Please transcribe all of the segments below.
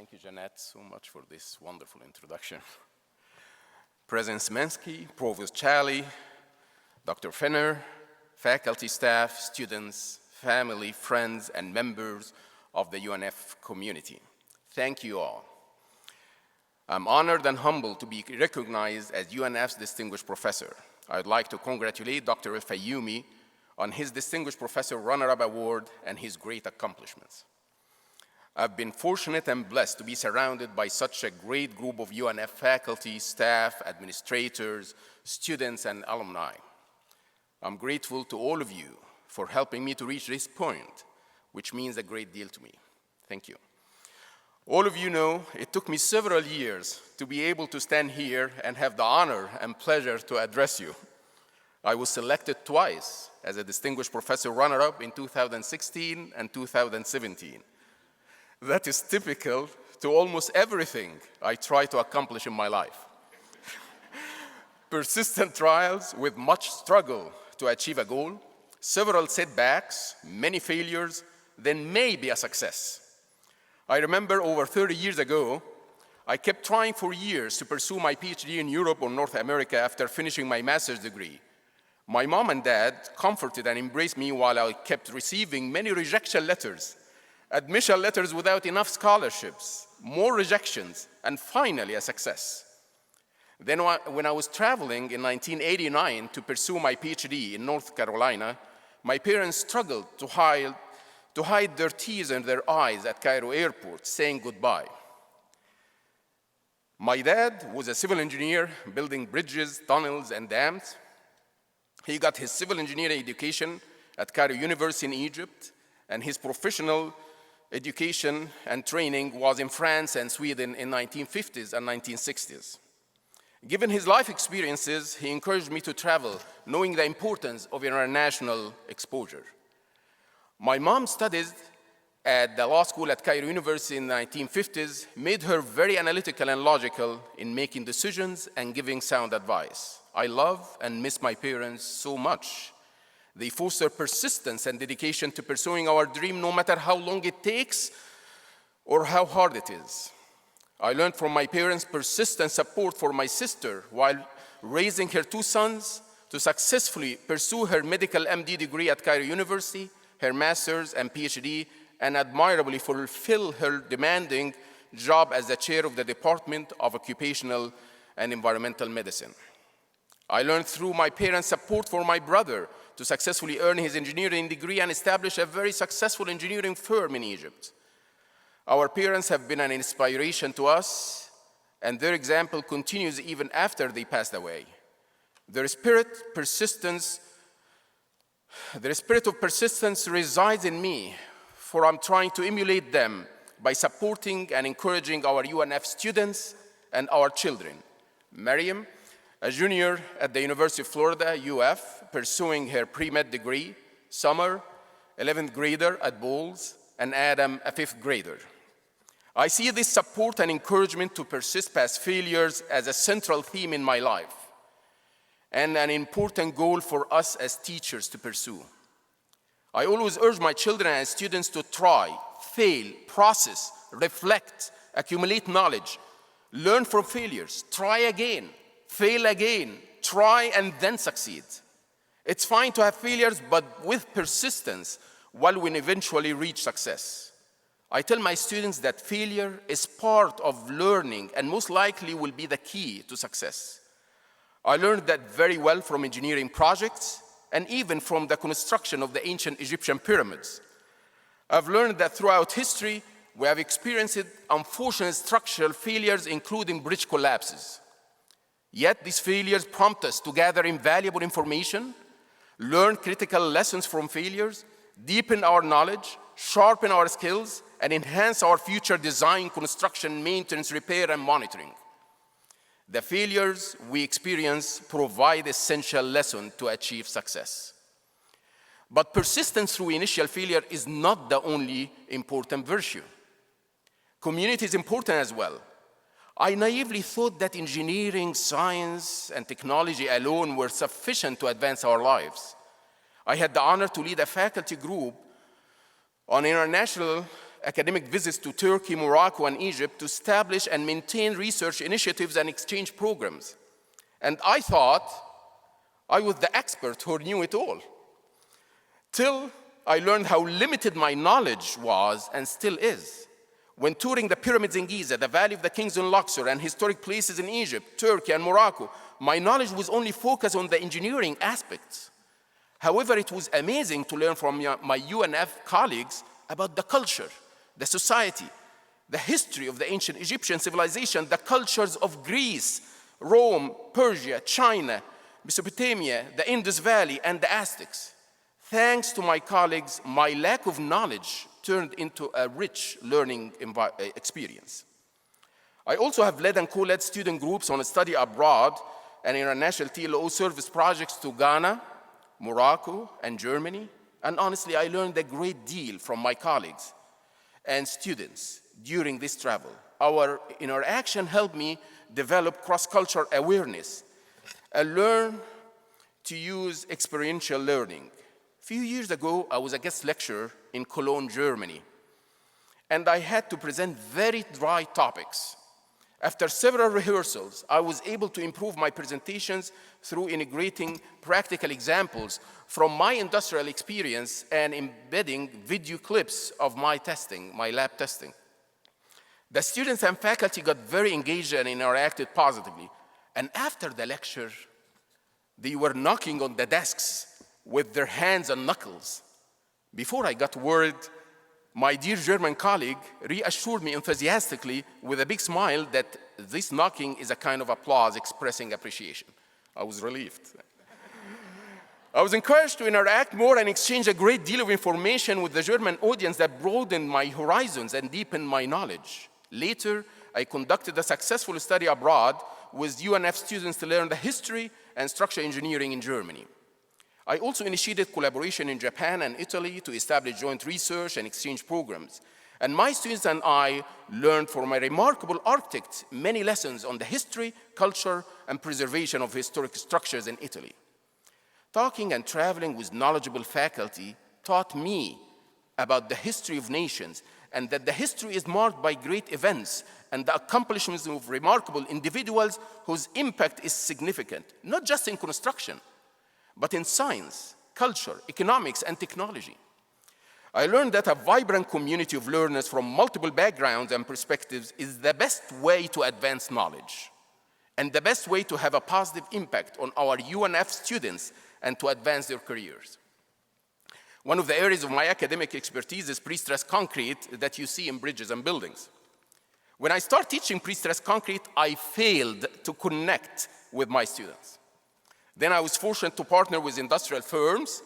Thank you, Jeanette, so much for this wonderful introduction. President Szymanski, Provost Chali, Dr. Fenner, faculty, staff, students, family, friends, and members of the UNF community. Thank you all. I'm honored and humbled to be recognized as UNF's Distinguished Professor. I'd like to congratulate Dr. Fayumi on his Distinguished Professor Runner-Up Award and his great accomplishments. I've been fortunate and blessed to be surrounded by such a great group of UNF faculty, staff, administrators, students, and alumni. I'm grateful to all of you for helping me to reach this point, which means a great deal to me. Thank you. All of you know it took me several years to be able to stand here and have the honor and pleasure to address you. I was selected twice as a Distinguished Professor Runner-Up in 2016 and 2017. That is typical to almost everything I try to accomplish in my life. Persistent trials with much struggle to achieve a goal, several setbacks, many failures, then maybe a success. I remember over 30 years ago, I kept trying for years to pursue my PhD in Europe or North America after finishing my master's degree. My mom and dad comforted and embraced me while I kept receiving many rejection letters, admission letters without enough scholarships, more rejections, and finally a success. Then when I was traveling in 1989 to pursue my PhD in North Carolina, my parents struggled to hide their tears in their eyes at Cairo airport, saying goodbye. My dad was a civil engineer building bridges, tunnels, and dams. He got his civil engineering education at Cairo University in Egypt, and his professional education and training was in France and Sweden in 1950s and 1960s. Given his life experiences, he encouraged me to travel, knowing the importance of international exposure. My mom studied at the law school at Cairo University in the 1950s, made her very analytical and logical in making decisions and giving sound advice. I love and miss my parents so much. They foster persistence and dedication to pursuing our dream no matter how long it takes or how hard it is. I learned from my parents persistent support for my sister while raising her two sons to successfully pursue her medical MD degree at Cairo University, her master's and PhD, and admirably fulfill her demanding job as the chair of the Department of Occupational and Environmental Medicine. I learned through my parents' support for my brother to successfully earn his engineering degree and establish a very successful engineering firm in Egypt. Our parents have been an inspiration to us, and their example continues even after they passed away. Their spirit of persistence resides in me, for I'm trying to emulate them by supporting and encouraging our UNF students and our children. Mariam, a junior at the University of Florida, UF, pursuing her pre-med degree, Summer, 11th grader at Bowles, and Adam, a 5th grader. I see this support and encouragement to persist past failures as a central theme in my life and an important goal for us as teachers to pursue. I always urge my children and students to try, fail, process, reflect, accumulate knowledge, learn from failures, try again, fail again, try and then succeed. It's fine to have failures, but with persistence, one will eventually reach success. I tell my students that failure is part of learning and most likely will be the key to success. I learned that very well from engineering projects and even from the construction of the ancient Egyptian pyramids. I've learned that throughout history, we have experienced unfortunate structural failures, including bridge collapses. Yet these failures prompt us to gather invaluable information, learn critical lessons from failures, deepen our knowledge, sharpen our skills, and enhance our future design, construction, maintenance, repair, and monitoring. The failures we experience provide essential lessons to achieve success. But persistence through initial failure is not the only important virtue. Community is important as well. I naively thought that engineering, science, and technology alone were sufficient to advance our lives. I had the honor to lead a faculty group on international academic visits to Turkey, Morocco, and Egypt to establish and maintain research initiatives and exchange programs. And I thought I was the expert who knew it all, till I learned how limited my knowledge was and still is. When touring the pyramids in Giza, the Valley of the Kings in Luxor, and historic places in Egypt, Turkey, and Morocco, my knowledge was only focused on the engineering aspects. However, it was amazing to learn from my UNF colleagues about the culture, the society, the history of the ancient Egyptian civilization, the cultures of Greece, Rome, Persia, China, Mesopotamia, the Indus Valley, and the Aztecs. Thanks to my colleagues, my lack of knowledge turned into a rich learning experience. I also have led and co-led student groups on a study abroad and international TLO service projects to Ghana, Morocco, and Germany. And honestly, I learned a great deal from my colleagues and students during this travel. Our interaction helped me develop cross-cultural awareness and learn to use experiential learning. A few years ago, I was a guest lecturer in Cologne, Germany, and I had to present very dry topics. After several rehearsals, I was able to improve my presentations through integrating practical examples from my industrial experience and embedding video clips of my testing, my lab testing. The students and faculty got very engaged and interacted positively. And after the lecture, they were knocking on the desks with their hands and knuckles. Before I got word, my dear German colleague reassured me enthusiastically with a big smile that this knocking is a kind of applause expressing appreciation. I was relieved. I was encouraged to interact more and exchange a great deal of information with the German audience that broadened my horizons and deepened my knowledge. Later, I conducted a successful study abroad with UNF students to learn the history and structural engineering in Germany. I also initiated collaboration in Japan and Italy to establish joint research and exchange programs. And my students and I learned from a remarkable architect many lessons on the history, culture, and preservation of historic structures in Italy. Talking and traveling with knowledgeable faculty taught me about the history of nations and that the history is marked by great events and the accomplishments of remarkable individuals whose impact is significant, not just in construction, but in science, culture, economics, and technology. I learned that a vibrant community of learners from multiple backgrounds and perspectives is the best way to advance knowledge and the best way to have a positive impact on our UNF students and to advance their careers. One of the areas of my academic expertise is pre-stressed concrete that you see in bridges and buildings. When I started teaching pre-stressed concrete, I failed to connect with my students. Then I was fortunate to partner with industrial firms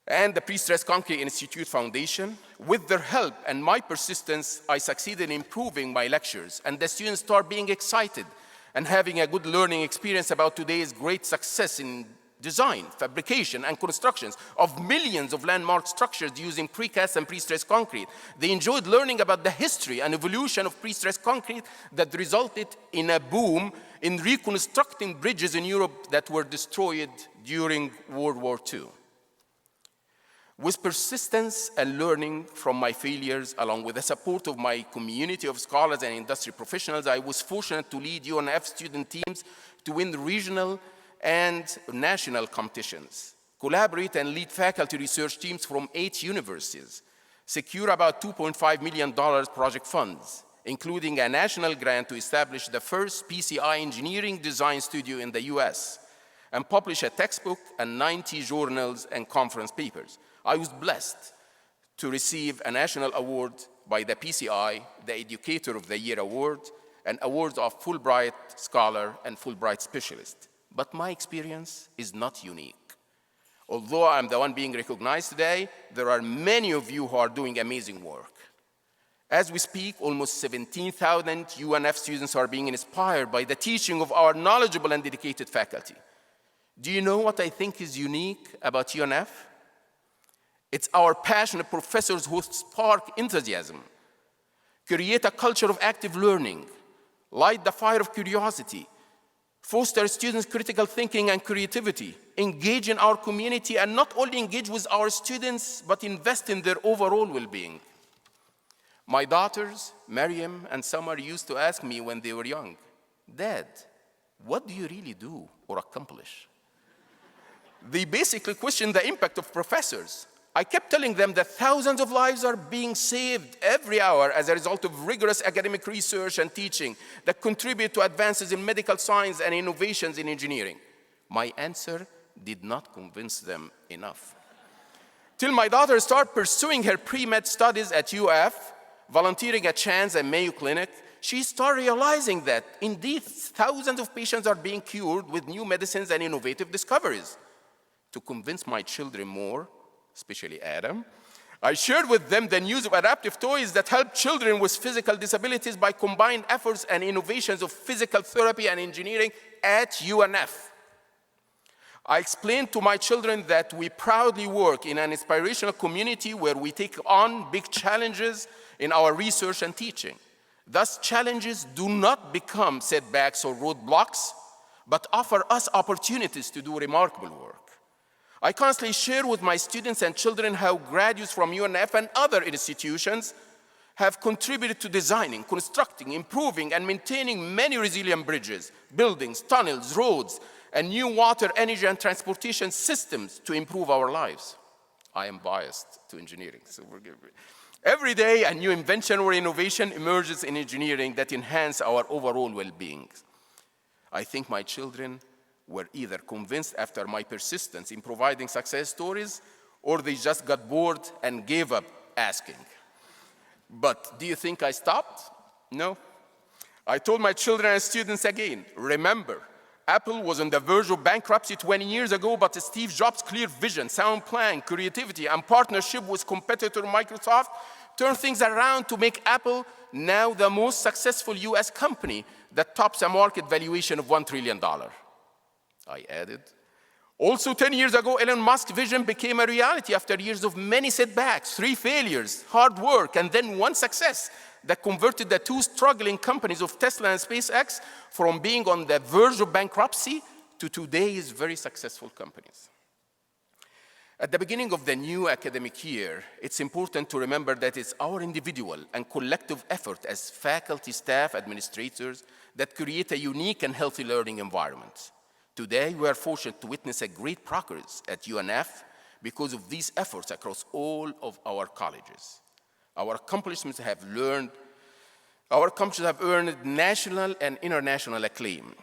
and the Pre-Stressed Concrete Institute Foundation. With their help and my persistence, I succeeded in improving my lectures, and the students start being excited and having a good learning experience about today's great success in design, fabrication, and constructions of millions of landmark structures using precast and pre-stressed concrete. They enjoyed learning about the history and evolution of pre-stressed concrete that resulted in a boom in reconstructing bridges in Europe that were destroyed during World War II. With persistence and learning from my failures, along with the support of my community of scholars and industry professionals, I was fortunate to lead UNF student teams to win regional and national competitions, collaborate and lead faculty research teams from 8 universities, secure about $2.5 million project funds, including a national grant to establish the first PCI engineering design studio in the US, and publish a textbook and 90 journals and conference papers. I was blessed to receive a national award by the PCI, the Educator of the Year Award, and awards of Fulbright Scholar and Fulbright Specialist. But my experience is not unique. Although I'm the one being recognized today, there are many of you who are doing amazing work. As we speak, almost 17,000 UNF students are being inspired by the teaching of our knowledgeable and dedicated faculty. Do you know what I think is unique about UNF? It's our passionate professors who spark enthusiasm, create a culture of active learning, light the fire of curiosity, foster students' critical thinking and creativity, engage in our community, and not only engage with our students, but invest in their overall well-being. My daughters, Maryam and Summer, used to ask me when they were young, "Dad, what do you really do or accomplish?" They basically questioned the impact of professors. I kept telling them that thousands of lives are being saved every hour as a result of rigorous academic research and teaching that contribute to advances in medical science and innovations in engineering. My answer did not convince them enough. Till my daughter started pursuing her pre-med studies at UF, volunteering at Chance and Mayo Clinic, she started realizing that indeed thousands of patients are being cured with new medicines and innovative discoveries. To convince my children more, especially Adam, I shared with them the news of adaptive toys that help children with physical disabilities by combined efforts and innovations of physical therapy and engineering at UNF. I explained to my children that we proudly work in an inspirational community where we take on big challenges in our research and teaching. Thus, challenges do not become setbacks or roadblocks, but offer us opportunities to do remarkable work. I constantly share with my students and children how graduates from UNF and other institutions have contributed to designing, constructing, improving, and maintaining many resilient bridges, buildings, tunnels, roads, and new water, energy, and transportation systems to improve our lives. I am biased to engineering, so forgive me. Every day, a new invention or innovation emerges in engineering that enhance our overall well-being. I think my children were either convinced after my persistence in providing success stories, or they just got bored and gave up asking. But do you think I stopped? No. I told my children and students again, remember, Apple was on the verge of bankruptcy 20 years ago, but Steve Jobs' clear vision, sound plan, creativity, and partnership with competitor Microsoft turned things around to make Apple now the most successful US company that tops a market valuation of $1 trillion. I added, also 10 years ago, Elon Musk's vision became a reality after years of many setbacks, 3 failures, hard work, and then 1 success that converted the 2 struggling companies of Tesla and SpaceX from being on the verge of bankruptcy to today's very successful companies. At the beginning of the new academic year, it's important to remember that it's our individual and collective effort as faculty, staff, administrators that create a unique and healthy learning environment. Today, we are fortunate to witness a great progress at UNF because of these efforts across all of our colleges. Our accomplishments have earned national and international acclaim.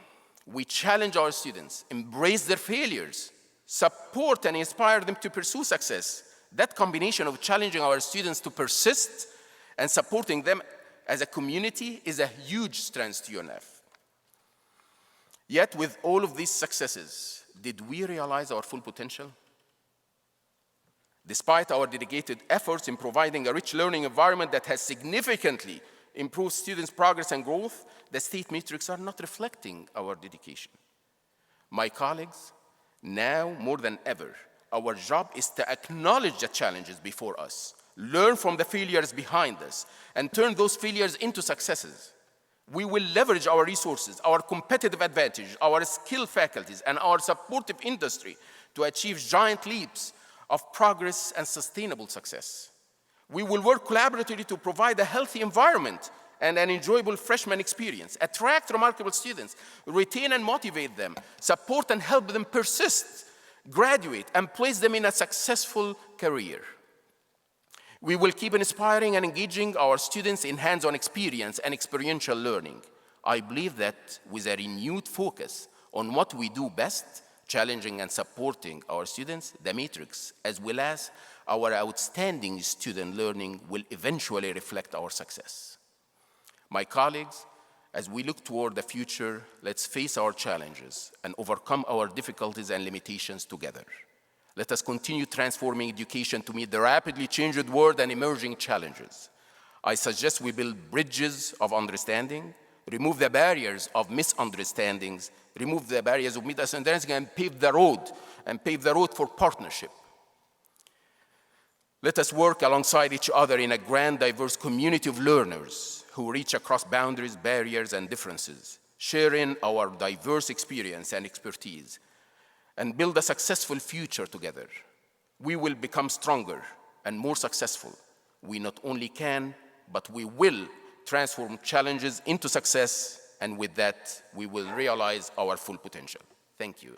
We challenge our students, embrace their failures, support and inspire them to pursue success. That combination of challenging our students to persist and supporting them as a community is a huge strength to UNF. Yet, with all of these successes, did we realize our full potential? Despite our dedicated efforts in providing a rich learning environment that has significantly improved students' progress and growth, the state metrics are not reflecting our dedication. My colleagues, now more than ever, our job is to acknowledge the challenges before us, learn from the failures behind us, and turn those failures into successes. We will leverage our resources, our competitive advantage, our skilled faculties, and our supportive industry to achieve giant leaps of progress and sustainable success. We will work collaboratively to provide a healthy environment and an enjoyable freshman experience, attract remarkable students, retain and motivate them, support and help them persist, graduate, and place them in a successful career. We will keep inspiring and engaging our students in hands-on experience and experiential learning. I believe that with a renewed focus on what we do best, challenging and supporting our students, the matrix, as well as our outstanding student learning, will eventually reflect our success. My colleagues, as we look toward the future, let's face our challenges and overcome our difficulties and limitations together. Let us continue transforming education to meet the rapidly changing world and emerging challenges. I suggest we build bridges of understanding, remove the barriers of misunderstandings, remove the barriers of misunderstanding, and pave the road for partnership. Let us work alongside each other in a grand, diverse community of learners who reach across boundaries, barriers, and differences, sharing our diverse experience and expertise, and build a successful future together. We will become stronger and more successful. We not only can, but we will transform challenges into success, and with that, we will realize our full potential. Thank you.